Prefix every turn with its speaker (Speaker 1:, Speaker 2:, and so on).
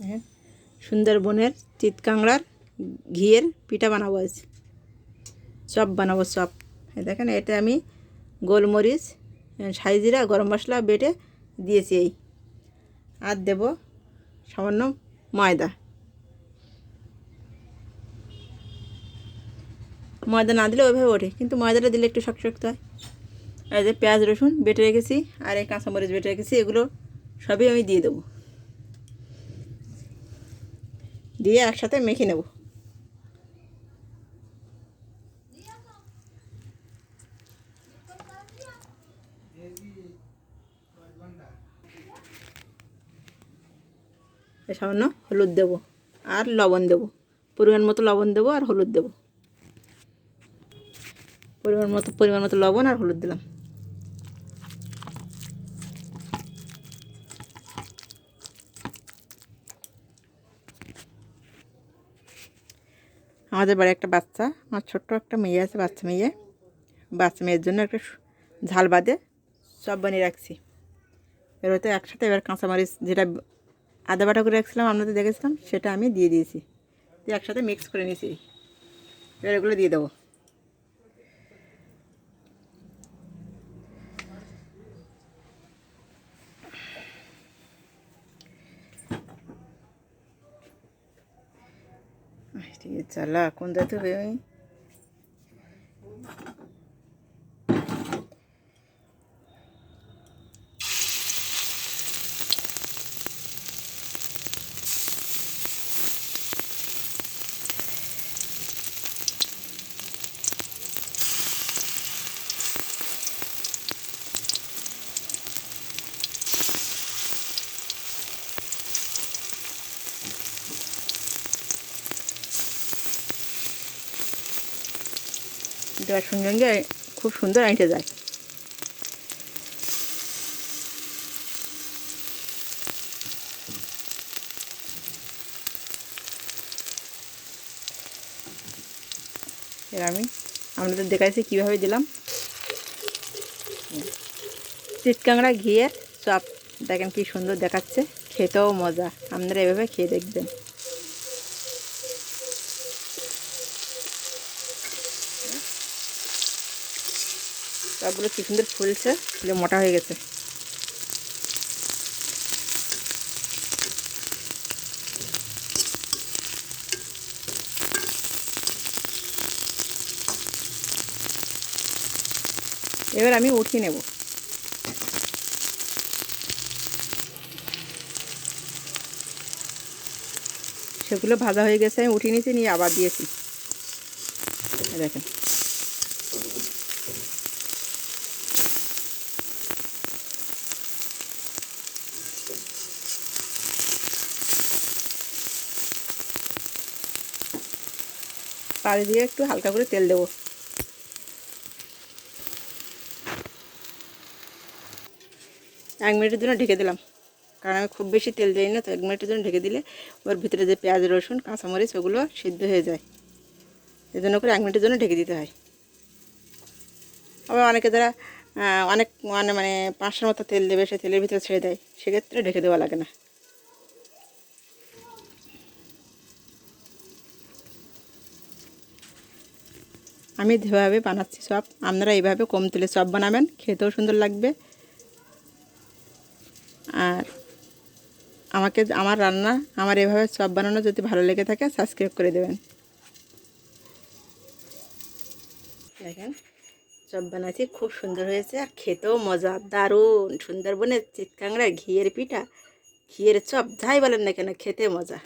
Speaker 1: হ্যাঁ, সুন্দরবনের চিতকাংড়ার ঘিয়ের পিঠা বানাবো আজ, চপ বানাবো চপ। দেখেন এটা আমি গোলমরিচ, সাইজিরা, গরম মশলা বেটে দিয়েছি এই, আর দেব সামান্য ময়দা। ময়দা না দিলে ওইভাবে ওঠে, কিন্তু ময়দাটা দিলে একটু শক্ত শক্ত হয়। আর যে পেঁয়াজ রসুন বেটে রেখেছি আর এই কাঁচামরিচ বেটে রেখেছি, এগুলো সবই আমি দিয়ে দেবো, দিয়ে একসাথে মেখে নেব। সামান্য হলুদ দেবো আর লবণ দেবো, পরিমাণ মতো লবণ দেবো আর হলুদ দেবো, পরিমাণ মতো লবণ আর হলুদ দিলাম। আমাদের বাড়ি একটা বাচ্চা, আমার ছোট্ট একটা মেয়ে আছে, বাচ্চা মেয়ের জন্য একটা ঝাল বাদে চপ বানিয়ে রাখছি। এর হয়তো একসাথে এবার কাঁচামরিচ যেটা আদা বাটা করে রাখছিলাম আপনাদের দেখেছিলাম, সেটা আমি দিয়ে দিয়েছি, দিয়ে একসাথে মিক্স করে নিয়েছি। এবার এগুলো দিয়ে দেবো। ঠিক আছে, চালা কোন যাতে হবে আমি দেওয়ার সঙ্গে সঙ্গে খুব সুন্দর আইটে যায়। এর আমি আপনাদের দেখাইছি কীভাবে দিলাম। চিতকাংড়া ঘিয়ের চপ দেখেন কি সুন্দর দেখাচ্ছে, খেতেও মজা। আপনারা এভাবে খেয়ে দেখবেন। চপগুলো কি সুন্দর ফুলছে, ফুলে মোটা হয়ে গেছে। এবার আমি উঠিয়ে নেব। সেগুলো ভাজা হয়ে গেছে, আমি উঠিয়ে নিয়েছি, নিয়ে আবার দিয়েছি। দেখেন পাড়ে দিয়ে একটু হালকা করে তেল দেবো। 1 মিনিটের জন্য ঢেকে দিলাম, কারণ আমি খুব বেশি তেল দিই না, তো 1 মিনিটের জন্য ঢেকে দিলে ওর ভিতরে যে পেঁয়াজ রসুন কাঁচামরিচ ওগুলো সিদ্ধ হয়ে যায়। এই জন্য করে 1 মিনিটের জন্য ঢেকে দিতে হয়। আবার অনেকে যারা অনেক মানে 500 মতো তেল দেবে, সে তেলের ভিতরে ছেড়ে দেয়, সেক্ষেত্রে ঢেকে দেওয়া লাগে না। আমি যেভাবে বানাচ্ছি চপ, আপনারা এইভাবে কম তেলে চপ বানাবেন, খেতেও সুন্দর লাগবে। আর আমার রান্না, আমার এভাবে চপ বানানো যদি ভালো লেগে থাকে, সাবস্ক্রাইব করে দেবেন। দেখেন চপ বানাচ্ছি, খুব সুন্দর হয়েছে আর খেতেও মজা, দারুণ। সুন্দরবনের চিতকাংড়া ঘিয়ের পিঠা, ঘিয়ের চপ, যাই বলেন না কেন, খেতে মজা।